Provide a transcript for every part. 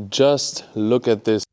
Just look at this.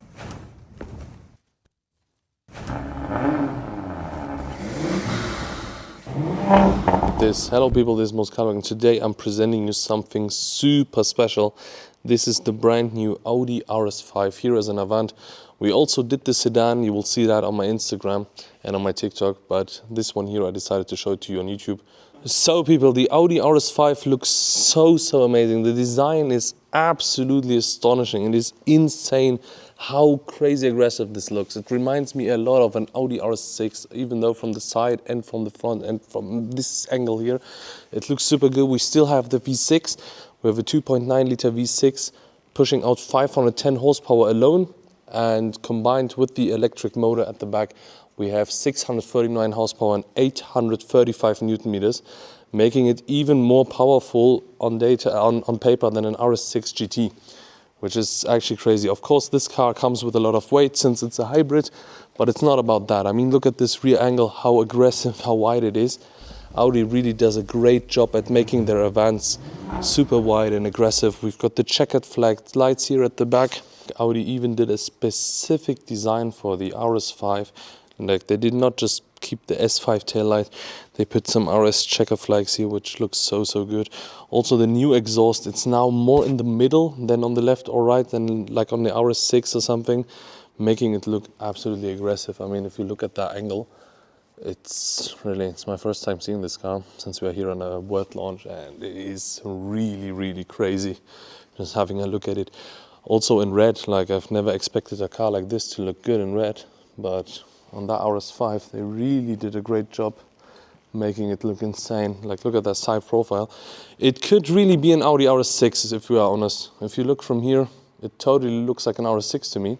Hello people, this is Moskalo, and today I'm presenting you something super special. This is the brand new Audi Rs5 here as an Avant. We also did the Sedan. You will see that on my Instagram and on my TikTok, but this one here I decided to show it to you on YouTube. So people, the Audi Rs5 looks so amazing. The design is absolutely astonishing. It is insane how crazy aggressive this looks. It reminds me a lot of an Audi R6, even though from the side and from the front and from this angle here, it looks super good. We still have the V6. We have a 2.9 liter V6 pushing out 510 horsepower alone, and combined with the electric motor at the back, we have 639 horsepower and 835 Newton meters, making it even more powerful on paper than an RS6 GT, which is actually crazy. Of course, this car comes with a lot of weight since it's a hybrid, but it's not about that. I mean, look at this rear angle, how aggressive, how wide it is. Audi really does a great job at making their Avants super wide and aggressive. We've got the checkered flagged lights here at the back. Audi even did a specific design for the Rs5. Like, they did not just keep the S5 taillight, they put some RS checker flags here, which looks so good. Also the new exhaust, it's now more in the middle than on the left or right, than like on the RS6 or something, making it look absolutely aggressive. I mean, if you look at that angle, it's my first time seeing this car since we are here on a world launch, and it is really crazy just having a look at it. Also in red, like, I've never expected a car like this to look good in red, but on that Rs5 they really did a great job making it look insane. Like, look at that side profile. It could really be an Audi RS6 if we are honest. If you look from here, it totally looks like an RS6 to me.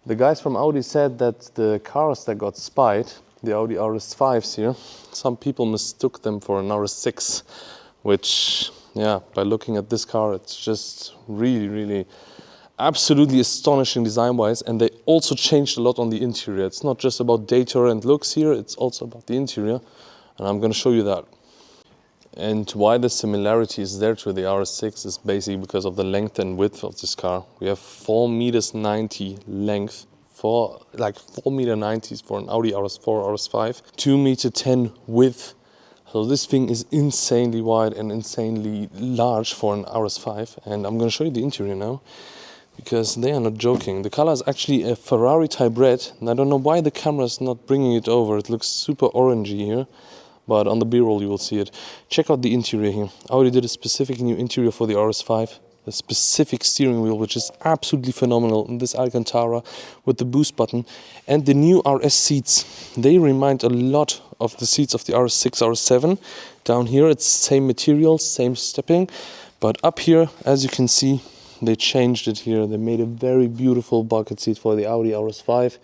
The guys from Audi said that the cars that got spied, the Audi Rs5s here, some people mistook them for an RS6, which, yeah, by looking at this car, it's just really absolutely astonishing design-wise. And they also changed a lot on the interior. It's not just about data and looks here, it's also about the interior, and I'm going to show you that. And why the similarity is there to the RS6 is basically because of the length and width of this car. We have 4.90 meters length, like 4.90 meters for an Audi Rs4 Rs5, 2.10 meters width. So this thing is insanely wide and insanely large for an Rs5. And I'm going to show you the interior now, because they are not joking. The color is actually a Ferrari type red, and I don't know why the camera is not bringing it over. It looks super orangey here, but on the B-roll you will see it. Check out the interior here. Audi did a specific new interior for the Rs5, a specific steering wheel which is absolutely phenomenal, in this Alcantara with the boost button, and the new RS seats. They remind a lot of the seats of the RS6, RS7. Down here it's same material, same stepping, but up here, as you can see, they changed it here. They made a very beautiful bucket seat for the Audi Rs5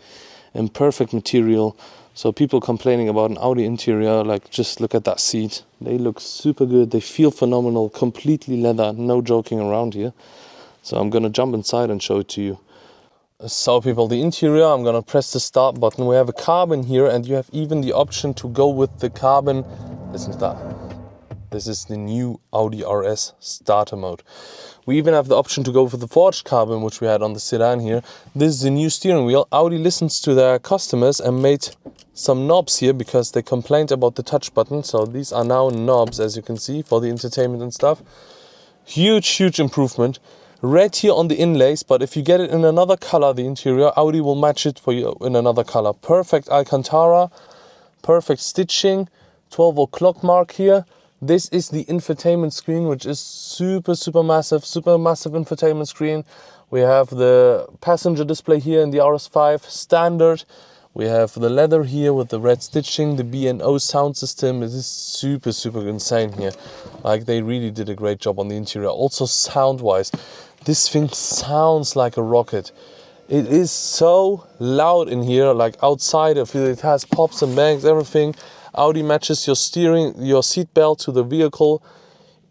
and perfect material. So people complaining about an Audi interior, like, just look at that seat. They look super good. They feel phenomenal, completely leather, no joking around here. So I'm gonna jump inside and show it to you. So people, the interior, I'm gonna press the start button. We have a carbon here, and you have even the option to go with the carbon. Listen to that. This is the new Audi RS starter mode. We even have the option to go for the forged carbon, which we had on the Sedan here. This is the new steering wheel. Audi listens to their customers and made some knobs here because they complained about the touch button. So these are now knobs, as you can see, for the entertainment and stuff. Huge improvement. Red here on the inlays, but if you get it in another color, the interior, Audi will match it for you in another color. Perfect Alcantara, perfect stitching, 12 o'clock mark here. This is the infotainment screen, which is super massive infotainment screen. We have the passenger display here in the Rs5 standard. We have the leather here with the red stitching, the B&O sound system. It is super insane here. Like, they really did a great job on the interior. Also sound-wise, this thing sounds like a rocket. It is so loud in here, like outside of it, it has pops and bangs, everything. Audi matches your seat belt to the vehicle.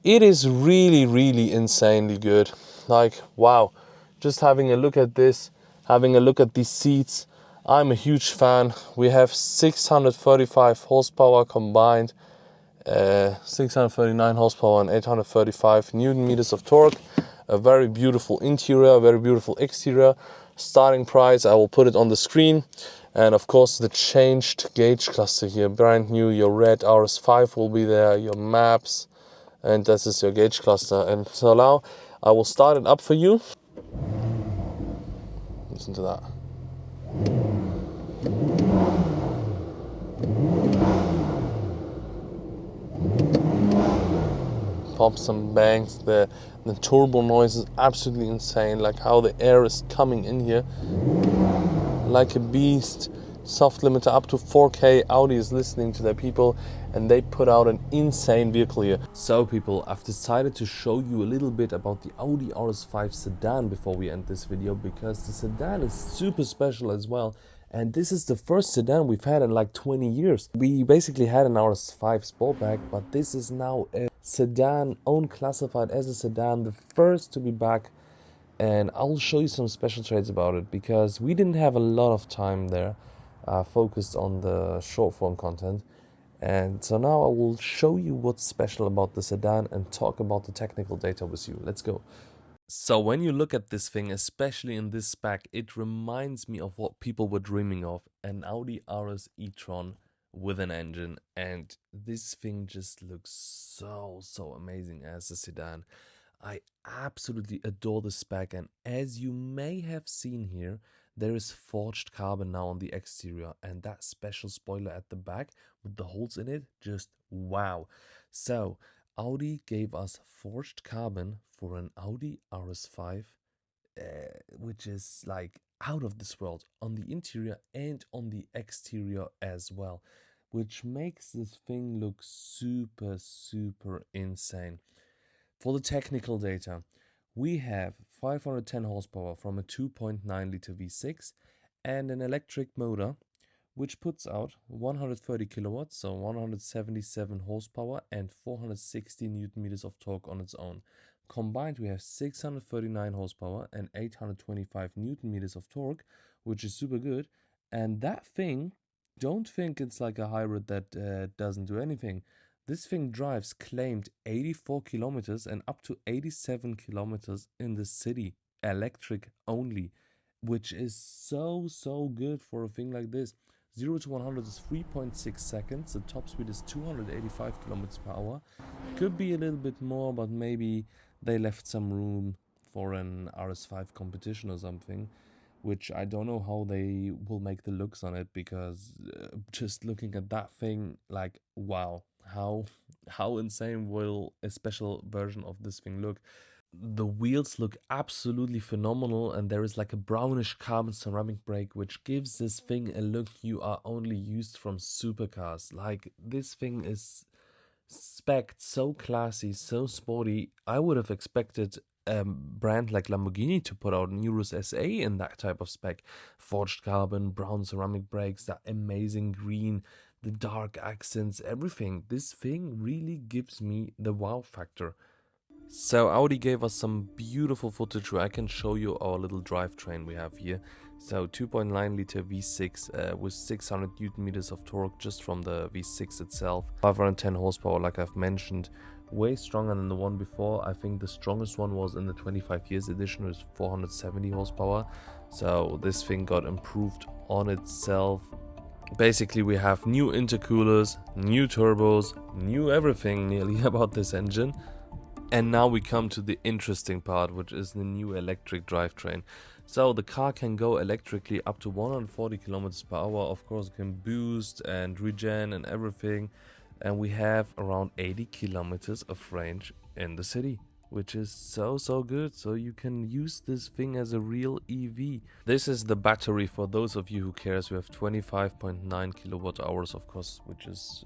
It is really insanely good. Like, wow, just having a look at this, having a look at these seats, I'm a huge fan. We have 635 horsepower combined, 639 horsepower and 835 Newton meters of torque. a very beautiful interior, a very beautiful exterior. Starting price, I will put it on the screen. And of course the changed gauge cluster here, brand new. Your red RS5 will be there, your maps, and this is your gauge cluster. And so now I will start it up for you. Listen to that. Pops and bangs. The turbo noise is absolutely insane, like how the air is coming in here like a beast. Soft limiter up to 4K. Audi is listening to their people, and they put out an insane vehicle here. So people, I've decided to show you a little bit about the Audi RS5 sedan before we end this video, because the sedan is super special as well. And this is the first sedan we've had in like 20 years. We basically had an RS5 Sportback, but this is now a sedan, own classified as a sedan, the first to be back. And I'll show you some special traits about it, because we didn't have a lot of time there, focused on the short form content. And so now I will show you what's special about the sedan and talk about the technical data with you. Let's go. So when you look at this thing, especially in this spec, it reminds me of what people were dreaming of, an Audi RS e-tron with an engine. And this thing just looks so amazing as a sedan. I absolutely adore the spec, and as you may have seen here, there is forged carbon now on the exterior, and that special spoiler at the back with the holes in it, just wow. So Audi gave us forged carbon for an Audi RS5, which is like out of this world on the interior and on the exterior as well, which makes this thing look super insane. For the technical data, we have 510 horsepower from a 2.9 liter V6 and an electric motor, which puts out 130 kilowatts, so 177 horsepower and 460 newton meters of torque on its own. Combined, we have 639 horsepower and 825 newton meters of torque, which is super good. And that thing, don't think it's like a hybrid that doesn't do anything. This thing drives claimed 84 kilometers and up to 87 kilometers in the city, electric only, which is so good for a thing like this. 0 to 100 is 3.6 seconds. The top speed is 285 kilometers per hour. Could be a little bit more, but maybe they left some room for an RS5 competition or something, which I don't know how they will make the looks on it, because just looking at that thing, like, wow, how insane will a special version of this thing look. The wheels look absolutely phenomenal, and there is like a brownish carbon ceramic brake, which gives this thing a look you are only used from supercars. Like, this thing is spec'd so classy, so sporty. I would have expected a brand like Lamborghini to put out an Urus SA in that type of spec. Forged carbon, brown ceramic brakes, that amazing green, the dark accents, everything. This thing really gives me the wow factor. So Audi gave us some beautiful footage where I can show you our little drivetrain we have here. So 2.9 liter V6 with 600 newton meters of torque just from the V6 itself. 510 horsepower, like I've mentioned. Way stronger than the one before. I think the strongest one was in the 25 years edition with 470 horsepower. So this thing got improved on itself. Basically, we have new intercoolers, new turbos, new everything nearly about this engine. And now we come to the interesting part, which is the new electric drivetrain. So the car can go electrically up to 140 kilometers per hour. Of course, it can boost and regen and everything. And we have around 80 kilometers of range in the city, which is so good. So you can use this thing as a real EV. This is the battery for those of you who cares. We have 25.9 kilowatt hours, of course, which is,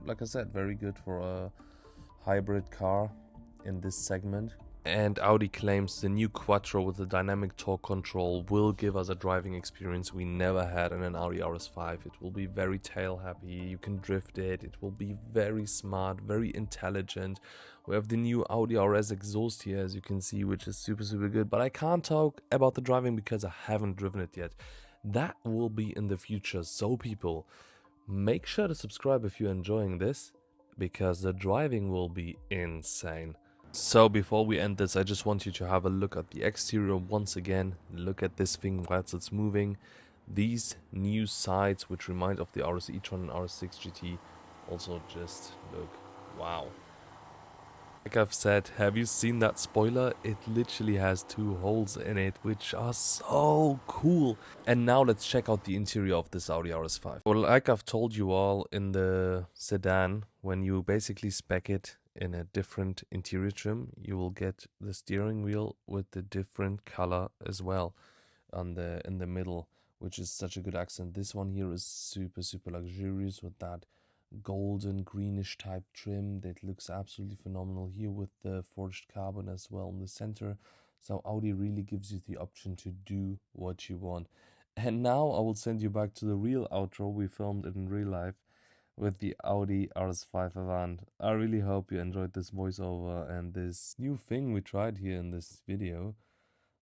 like I said, very good for a hybrid car in this segment. And Audi claims the new Quattro with the dynamic torque control will give us a driving experience we never had in an Audi RS5. It will be very tail happy, you can drift it, it will be very smart, very intelligent. We have the new Audi RS exhaust here, as you can see, which is super good, but I can't talk about the driving because I haven't driven it yet. That will be in the future. So people, make sure to subscribe if you're enjoying this, because the driving will be insane. So before we end this, I just want you to have a look at the exterior once again. Look at this thing whilst it's moving. These new sides, which remind of the RS e-tron and RS6 GT, also just look wow. Like I've said, have you seen that spoiler? It literally has 2 holes in it, which are so cool. And now let's check out the interior of this Audi RS5. Well, like I've told you all, in the sedan, when you basically spec it in a different interior trim, you will get the steering wheel with the different color as well in the middle, which is such a good accent. This one here is super luxurious with that golden greenish type trim that looks absolutely phenomenal here, with the forged carbon as well in the center. So Audi really gives you the option to do what you want. And now I will send you back to the real outro we filmed in real life with the Audi Rs5 Avant. I really hope you enjoyed this voiceover and this new thing we tried here in this video,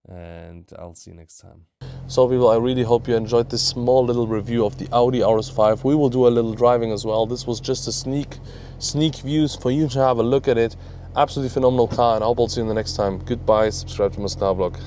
and I'll see you next time. So people, I really hope you enjoyed this small little review of the Audi RS5. We will do a little driving as well. This was just a sneak views for you to have a look at it. Absolutely phenomenal car, and I hope I'll see you in the next time. Goodbye, subscribe to my Star vlog.